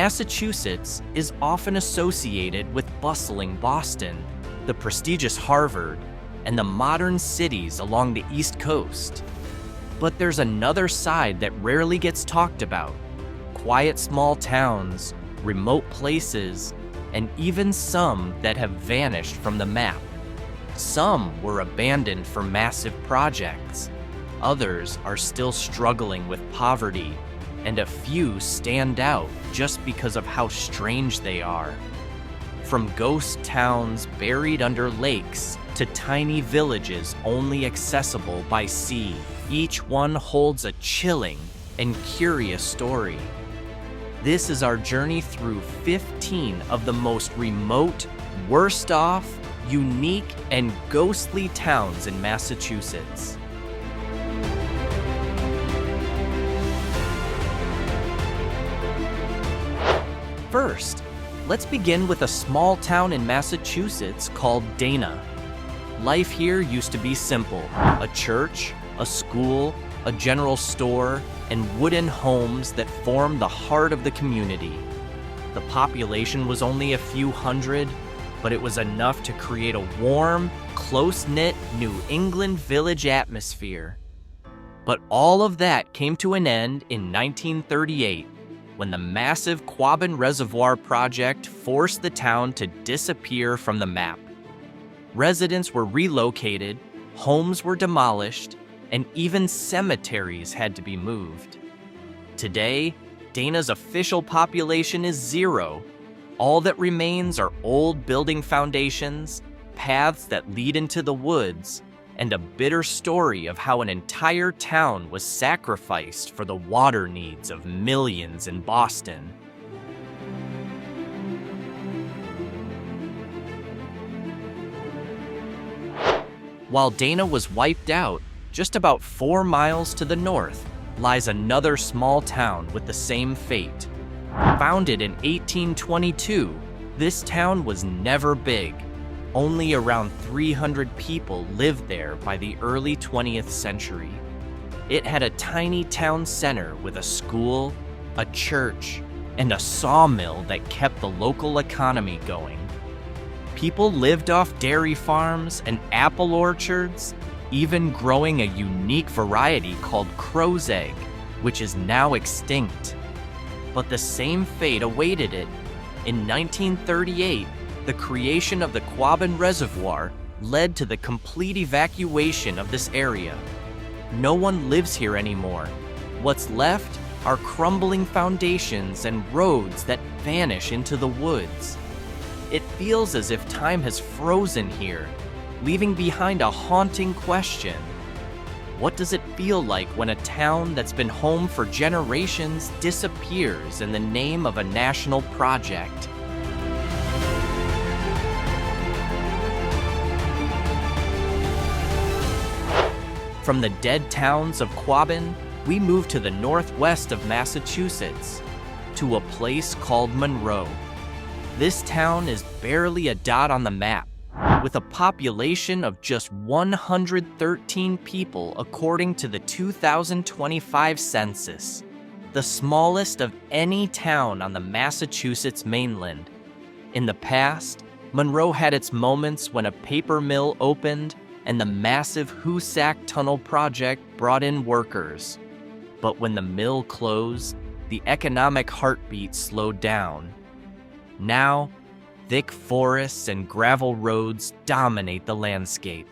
Massachusetts is often associated with bustling Boston, the prestigious Harvard, and the modern cities along the East Coast. But there's another side that rarely gets talked about: quiet small towns, remote places, and even some that have vanished from the map. Some were abandoned for massive projects. Others are still struggling with poverty, and a few stand out just because of how strange they are. From ghost towns buried under lakes to tiny villages only accessible by sea, each one holds a chilling and curious story. This is our journey through 15 of the most remote, worst off, unique, and ghostly towns in Massachusetts. First, let's begin with a small town in Massachusetts called Dana. Life here used to be simple: a church, a school, a general store, and wooden homes that formed the heart of the community. The population was only a few hundred, but it was enough to create a warm, close-knit New England village atmosphere. But all of that came to an end in 1938, when the massive Quabbin Reservoir project forced the town to disappear from the map. Residents were relocated, homes were demolished, and even cemeteries had to be moved. Today, Dana's official population is 0. All that remains are old building foundations, paths that lead into the woods, and a bitter story of how an entire town was sacrificed for the water needs of millions in Boston. While Dana was wiped out, just about 4 miles to the north lies another small town with the same fate. Founded in 1822, this town was never big. Only around 300 people lived there by the early 20th century. It had a tiny town center with a school, a church, and a sawmill that kept the local economy going. People lived off dairy farms and apple orchards, even growing a unique variety called crow's egg, which is now extinct. But the same fate awaited it. In 1938, the creation of the Quabbin Reservoir led to the complete evacuation of this area. No one lives here anymore. What's left are crumbling foundations and roads that vanish into the woods. It feels as if time has frozen here, leaving behind a haunting question. What does it feel like when a town that's been home for generations disappears in the name of a national project? From the dead towns of Quabbin, we move to the northwest of Massachusetts, to a place called Monroe. This town is barely a dot on the map, with a population of just 113 people according to the 2025 census, the smallest of any town on the Massachusetts mainland. In the past, Monroe had its moments when a paper mill opened and the massive Hoosac Tunnel project brought in workers. But when the mill closed, the economic heartbeat slowed down. Now, thick forests and gravel roads dominate the landscape.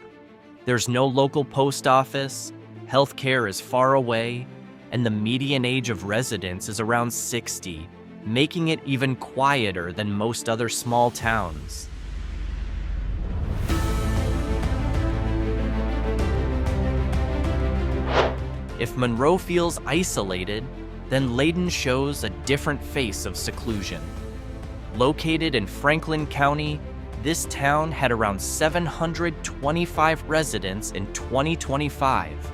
There's no local post office, healthcare is far away, and the median age of residents is around 60, making it even quieter than most other small towns. If Monroe feels isolated, then Leyden shows a different face of seclusion. Located in Franklin County, this town had around 725 residents in 2025.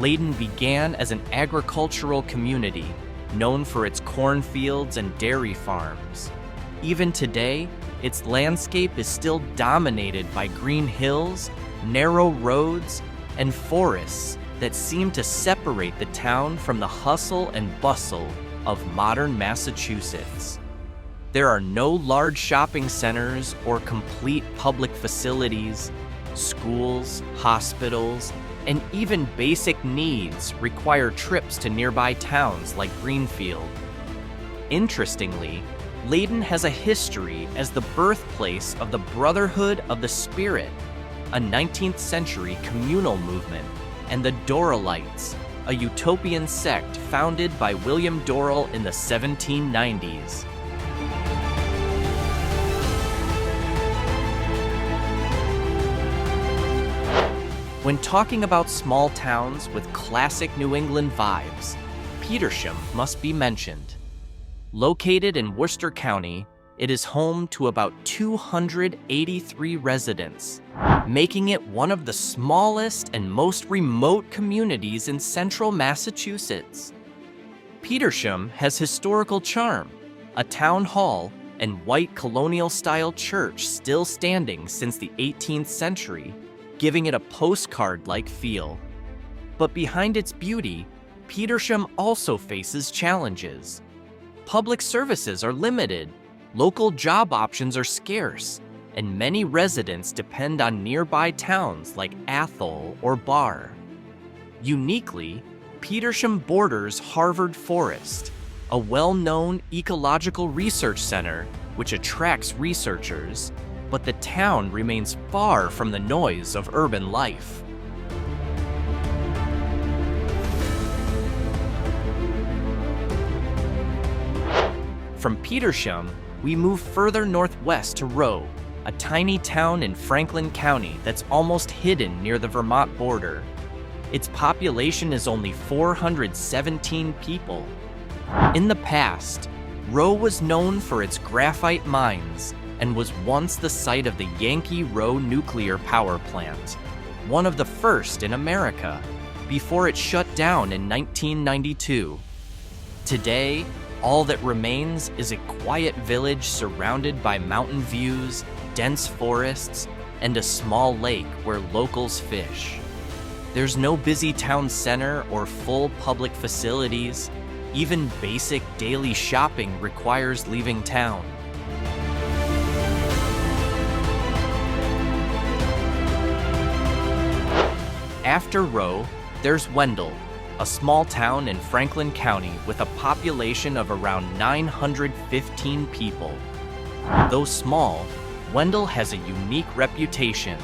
Leyden began as an agricultural community, known for its cornfields and dairy farms. Even today, its landscape is still dominated by green hills, narrow roads, and forests that seem to separate the town from the hustle and bustle of modern Massachusetts. There are no large shopping centers or complete public facilities. Schools, hospitals, and even basic needs require trips to nearby towns like Greenfield. Interestingly, Leyden has a history as the birthplace of the Brotherhood of the Spirit, a 19th century communal movement, and the Doralites, a utopian sect founded by William Dorrell in the 1790s. When talking about small towns with classic New England vibes, Petersham must be mentioned. Located in Worcester County, it is home to about 283 residents, making it one of the smallest and most remote communities in central Massachusetts. Petersham has historical charm, a town hall, and white colonial-style church still standing since the 18th century, giving it a postcard-like feel. But behind its beauty, Petersham also faces challenges. Public services are limited, local job options are scarce, and many residents depend on nearby towns like Athol or Barre. Uniquely, Petersham borders Harvard Forest, a well-known ecological research center which attracts researchers, but the town remains far from the noise of urban life. From Petersham, we move further northwest to Rowe, a tiny town in Franklin County that's almost hidden near the Vermont border. Its population is only 417 people. In the past, Rowe was known for its graphite mines and was once the site of the Yankee Rowe nuclear power plant, one of the first in America, before it shut down in 1992. Today, all that remains is a quiet village surrounded by mountain views, dense forests, and a small lake where locals fish. There's no busy town center or full public facilities. Even basic daily shopping requires leaving town. After Rowe, there's Wendell, a small town in Franklin County with a population of around 915 people. Though small, Wendell has a unique reputation.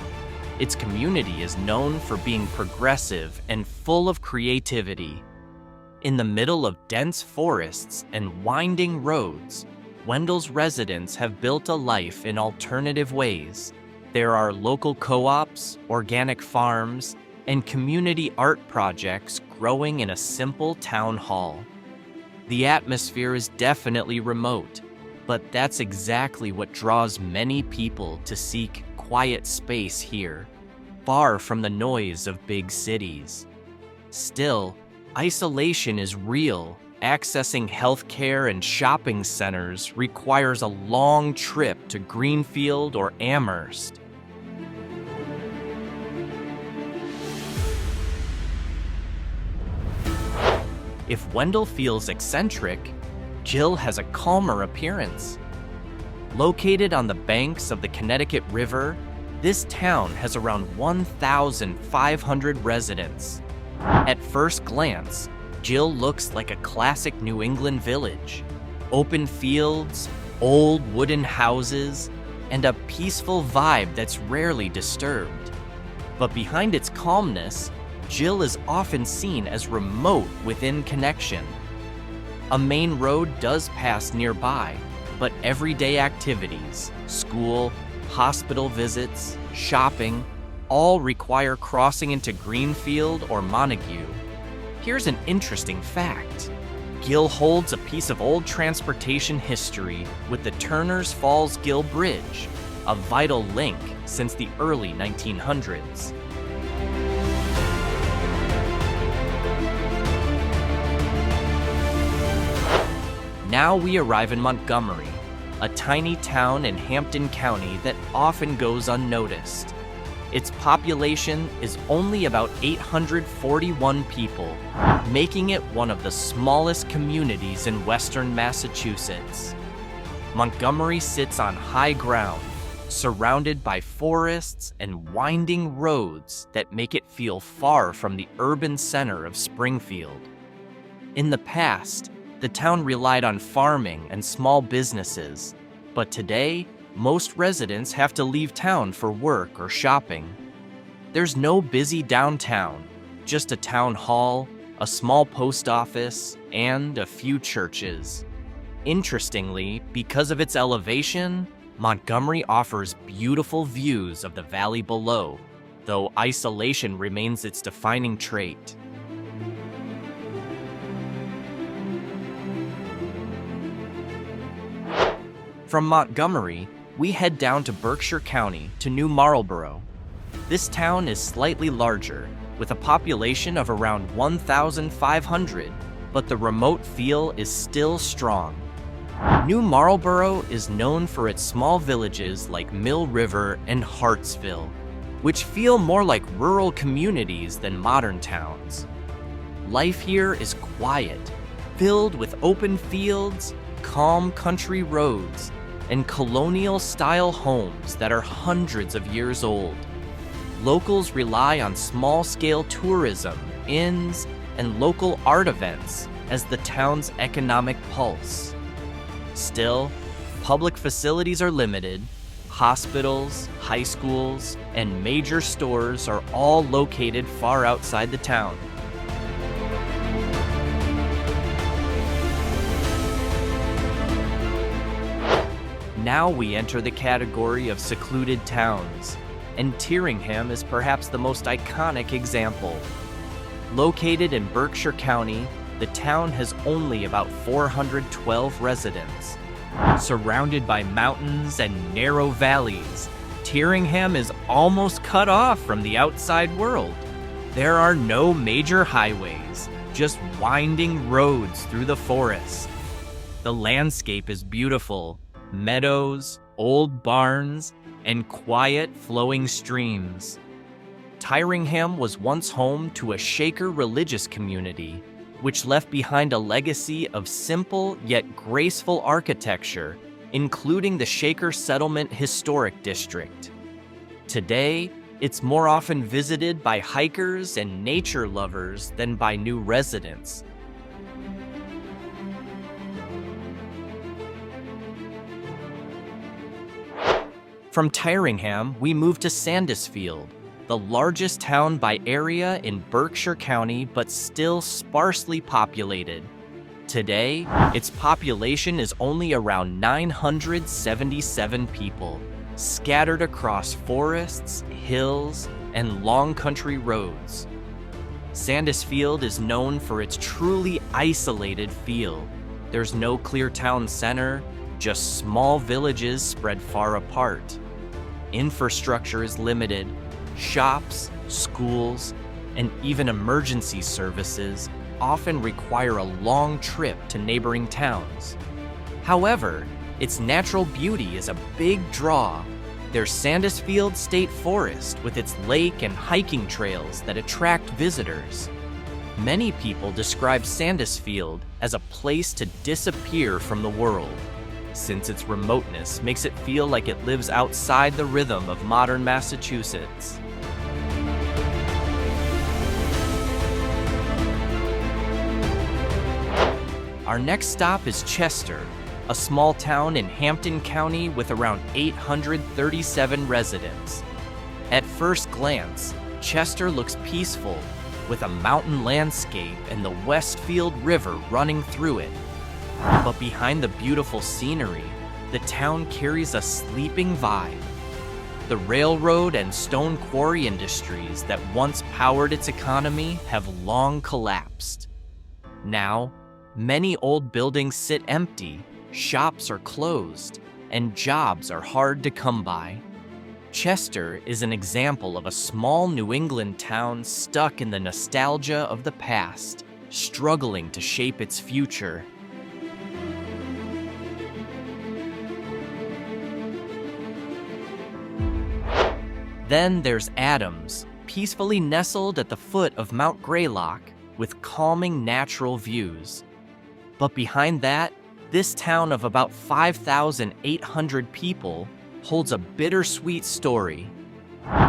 Its community is known for being progressive and full of creativity. In the middle of dense forests and winding roads, Wendell's residents have built a life in alternative ways. There are local co-ops, organic farms, and community art projects growing in a simple town hall. The atmosphere is definitely remote, but that's exactly what draws many people to seek quiet space here, far from the noise of big cities. Still, isolation is real. Accessing healthcare and shopping centers requires a long trip to Greenfield or Amherst. If Wendell feels eccentric, Gill has a calmer appearance. Located on the banks of the Connecticut River, this town has around 1,500 residents. At first glance, Gill looks like a classic New England village. Open fields, old wooden houses, and a peaceful vibe that's rarely disturbed. But behind its calmness, Gill is often seen as remote within connection. A main road does pass nearby, but everyday activities, school, hospital visits, shopping, all require crossing into Greenfield or Montague. Here's an interesting fact. Gill holds a piece of old transportation history with the Turner's Falls Gill Bridge, a vital link since the early 1900s. Now we arrive in Montgomery, a tiny town in Hampton County that often goes unnoticed. its population is only about 841 people, making it one of the smallest communities in western Massachusetts. Montgomery sits on high ground, surrounded by forests and winding roads that make it feel far from the urban center of Springfield. In the past, the town relied on farming and small businesses, but today, most residents have to leave town for work or shopping. There's no busy downtown, just a town hall, a small post office, and a few churches. Interestingly, because of its elevation, Montgomery offers beautiful views of the valley below, though isolation remains its defining trait. From Montgomery, we head down to Berkshire County to New Marlborough. This town is slightly larger, with a population of around 1,500, but the remote feel is still strong. New Marlborough is known for its small villages like Mill River and Hartsville, which feel more like rural communities than modern towns. Life here is quiet, filled with open fields, calm country roads, and colonial-style homes that are hundreds of years old. Locals rely on small-scale tourism, inns, and local art events as the town's economic pulse. Still, public facilities are limited. Hospitals, high schools, and major stores are all located far outside the town. Now we enter the category of secluded towns, and Tyringham is perhaps the most iconic example. Located in Berkshire County, the town has only about 412 residents. Surrounded by mountains and narrow valleys, Tyringham is almost cut off from the outside world. There are no major highways, just winding roads through the forest. The landscape is beautiful. Meadows, old barns, and quiet flowing streams. Tyringham was once home to a Shaker religious community, which left behind a legacy of simple yet graceful architecture, including the Shaker Settlement Historic District. Today, it's more often visited by hikers and nature lovers than by new residents. From Tyringham, we move to Sandisfield, the largest town by area in Berkshire County, but still sparsely populated. Today, its population is only around 977 people, scattered across forests, hills, and long country roads. Sandisfield is known for its truly isolated feel. There's no clear town center, just small villages spread far apart. Infrastructure is limited. Shops, schools, and even emergency services often require a long trip to neighboring towns. However, its natural beauty is a big draw. There's Sandisfield State Forest with its lake and hiking trails that attract visitors. Many people describe Sandisfield as a place to disappear from the world, since its remoteness makes it feel like it lives outside the rhythm of modern Massachusetts. Our next stop is Chester, a small town in Hampton County with around 837 residents. At first glance, Chester looks peaceful, with a mountain landscape and the Westfield River running through it. But behind the beautiful scenery, the town carries a sleeping vibe. The railroad and stone quarry industries that once powered its economy have long collapsed. Now, many old buildings sit empty, shops are closed, and jobs are hard to come by. Chester is an example of a small New England town stuck in the nostalgia of the past, struggling to shape its future. Then there's Adams, peacefully nestled at the foot of Mount Greylock with calming natural views. But behind that, this town of about 5,800 people holds a bittersweet story.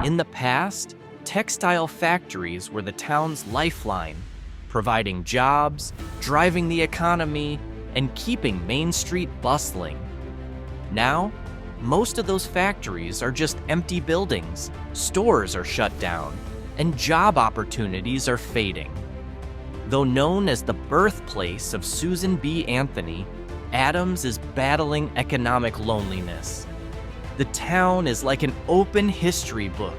In the past, textile factories were the town's lifeline, providing jobs, driving the economy, and keeping Main Street bustling. Now, most of those factories are just empty buildings, stores are shut down, and job opportunities are fading. Though known as the birthplace of Susan B. Anthony, Adams is battling economic loneliness. The town is like an open history book,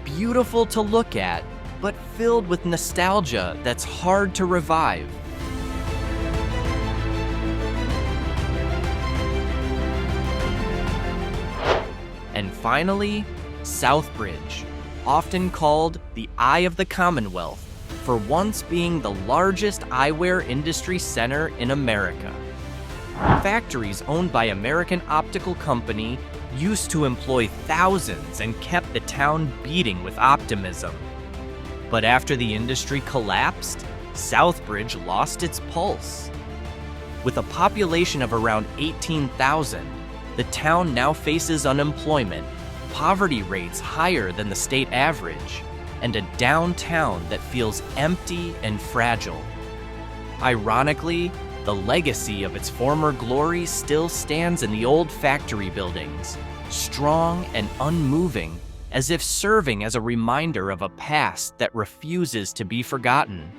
beautiful to look at, but filled with nostalgia that's hard to revive. And finally, Southbridge, often called the Eye of the Commonwealth, for once being the largest eyewear industry center in America. Factories owned by American Optical Company used to employ thousands and kept the town beating with optimism. But after the industry collapsed, Southbridge lost its pulse. With a population of around 18,000, the town now faces unemployment, poverty rates higher than the state average, and a downtown that feels empty and fragile. Ironically, the legacy of its former glory still stands in the old factory buildings, strong and unmoving, as if serving as a reminder of a past that refuses to be forgotten.